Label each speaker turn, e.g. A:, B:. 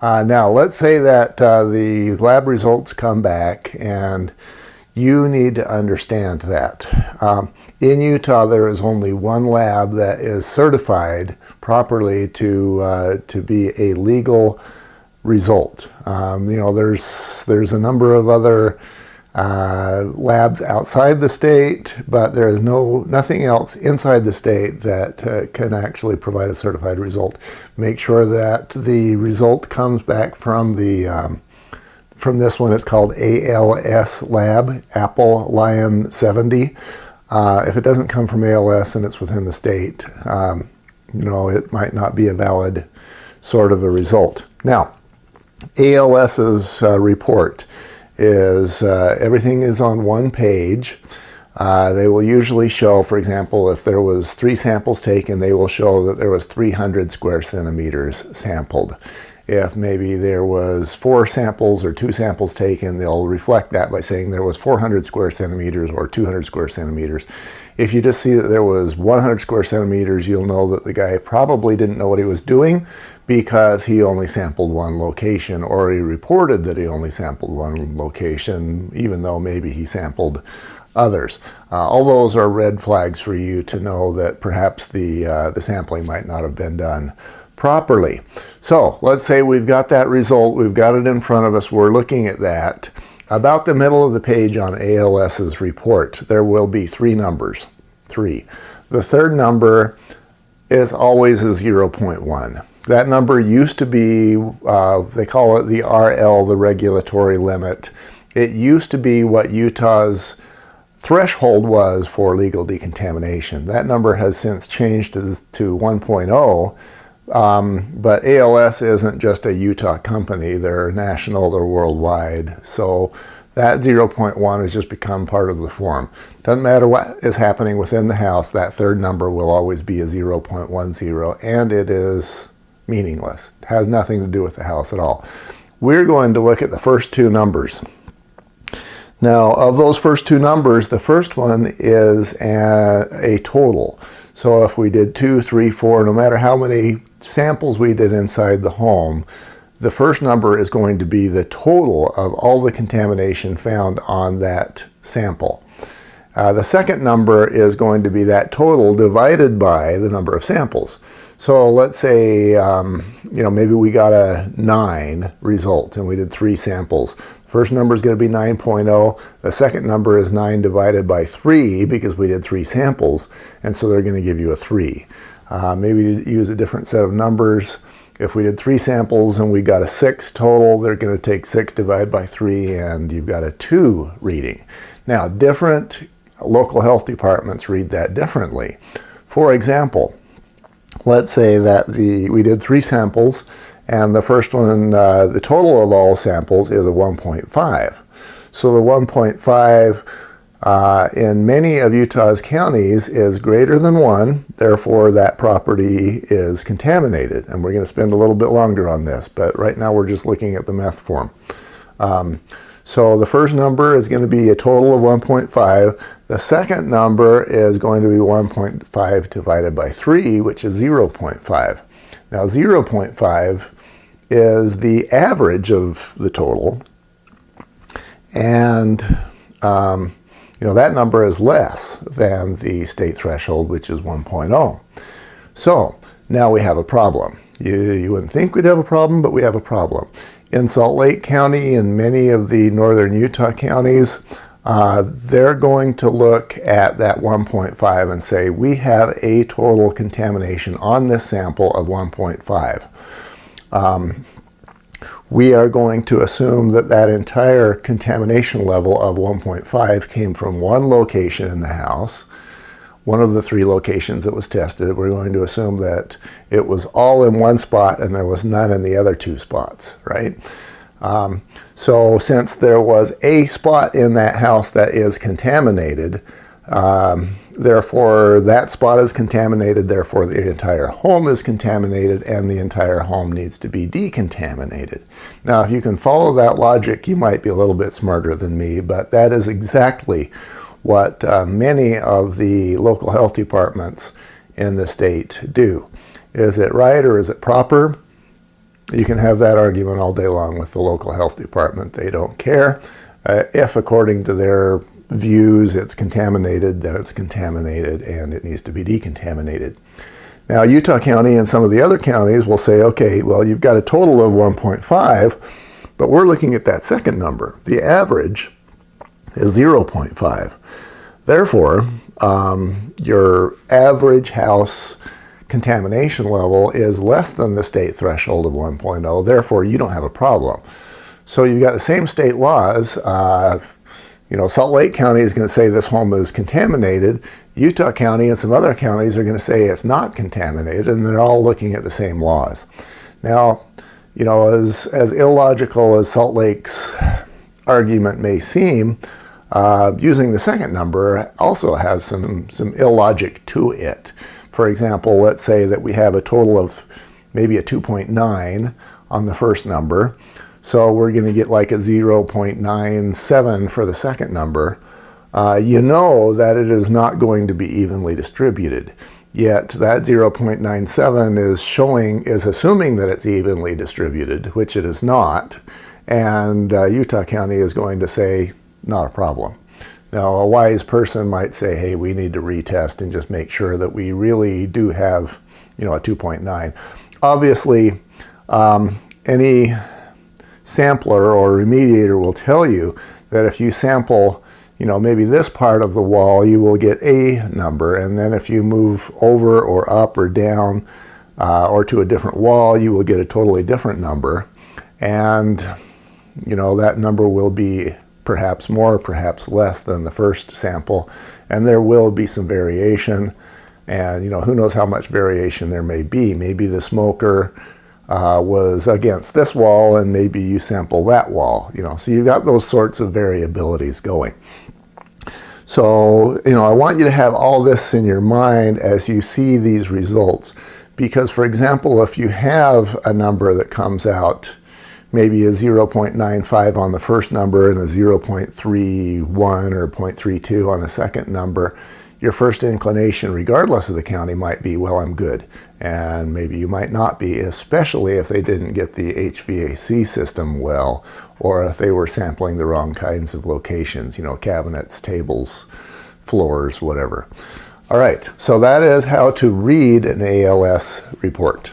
A: Now, let's say that the lab results come back, and you need to understand that. In Utah, there is only one lab that is certified properly to be a legal result. There's a number of other labs outside the state, but there is nothing else inside the state that can actually provide a certified result. Make sure that the result comes back from this one. It's called ALS lab, Apple Lion 70. If it doesn't come from ALS and it's within the state, it might not be a valid sort of a result. Now, ALS's report is everything is on one page. They will usually show, for example, if there was 3 samples taken, they will show that there was 300 square centimeters sampled. If maybe there was 4 samples or 2 samples taken, they'll reflect that by saying there was 400 square centimeters or 200 square centimeters. If you just see that there was 100 square centimeters, you'll know that the guy probably didn't know what he was doing, because he only sampled one location, or he reported that he only sampled one location, even though maybe he sampled others. All those are red flags for you to know that perhaps the sampling might not have been done properly. So let's say we've got that result, we've got it in front of us, we're looking at that. About the middle of the page on ALS's report, there will be 3 numbers. 3. The third number is always a 0.1. That number used to be, they call it the RL, the regulatory limit. It used to be what Utah's threshold was for legal decontamination. That number has since changed to 1.0, but ALS isn't just a Utah company. They're national, they're worldwide. So that 0.1 has just become part of the form. Doesn't matter what is happening within the house, that third number will always be a 0.10, and it is meaningless. It has nothing to do with the house at all. We're going to look at the first 2 numbers. Now, of those first 2 numbers, the first one is a total. So if we did 2, 3, 4, no matter how many samples we did inside the home, the first number is going to be the total of all the contamination found on that sample. The second number is going to be that total divided by the number of samples. So let's say, maybe we got a 9 result and we did 3 samples. First number is going to be 9.0. The second number is 9 divided by 3 because we did 3 samples, and so they're going to give you a 3. Maybe use a different set of numbers. If we did 3 samples and we got a 6 total, they're going to take 6 divided by 3, and you've got a 2 reading. Now, different local health departments read that differently. For example, let's say that we did 3 samples, and the first one, the total of all samples is a 1.5. So the 1.5 in many of Utah's counties is greater than 1, therefore that property is contaminated. And we're going to spend a little bit longer on this, but right now we're just looking at the meth form. So the first number is going to be a total of 1.5. The second number is going to be 1.5 divided by 3, which is 0.5. Now 0.5 is the average of the total, and that number is less than the state threshold, which is 1.0. So now we have a problem. You wouldn't think we'd have a problem, but we have a problem. In Salt Lake County and many of the northern Utah counties, they're going to look at that 1.5 and say, we have a total contamination on this sample of 1.5. We are going to assume that that entire contamination level of 1.5 came from one location in the house, one of the 3 locations that was tested. We're going to assume that it was all in one spot and there was none in the other 2 spots, right? So since there was a spot in that house that is contaminated, therefore that spot is contaminated, therefore the entire home is contaminated, and the entire home needs to be decontaminated. Now, if you can follow that logic, you might be a little bit smarter than me, but that is exactly what many of the local health departments in the state do. Is it right or is it proper? You can have that argument all day long with the local health department. They don't care. If, according to their views, it's contaminated, then it's contaminated and it needs to be decontaminated. Now, Utah County and some of the other counties will say, okay, well, you've got a total of 1.5, but we're looking at that second number. The average is 0.5. Therefore, your average house contamination level is less than the state threshold of 1.0. Therefore, you don't have a problem. So you've got the same state laws. Salt Lake County is going to say this home is contaminated. Utah County and some other counties are going to say it's not contaminated, and they're all looking at the same laws. Now, as illogical as Salt Lake's argument may seem, using the second number also has some illogic to it. For example, let's say that we have a total of maybe a 2.9 on the first number. So we're going to get like a 0.97 for the second number. You know that it is not going to be evenly distributed. Yet that 0.97 is assuming that it's evenly distributed, which it is not. And Utah County is going to say, not a problem. Now, a wise person might say, hey, we need to retest and just make sure that we really do have, a 2.9. Obviously, any sampler or remediator will tell you that if you sample, maybe this part of the wall, you will get a number. And then if you move over or up or down or to a different wall, you will get a totally different number. And, that number will be perhaps more, perhaps less than the first sample. And there will be some variation. And, who knows how much variation there may be. Maybe the smoker was against this wall, and maybe you sample that wall. So you've got those sorts of variabilities going. So, I want you to have all this in your mind as you see these results. Because, for example, if you have a number that comes out, maybe a 0.95 on the first number and a 0.31 or 0.32 on the second number, your first inclination, regardless of the county, might be, well, I'm good. And maybe you might not be, especially if they didn't get the HVAC system well, or if they were sampling the wrong kinds of locations, cabinets, tables, floors, whatever. All right, so that is how to read an ALS report.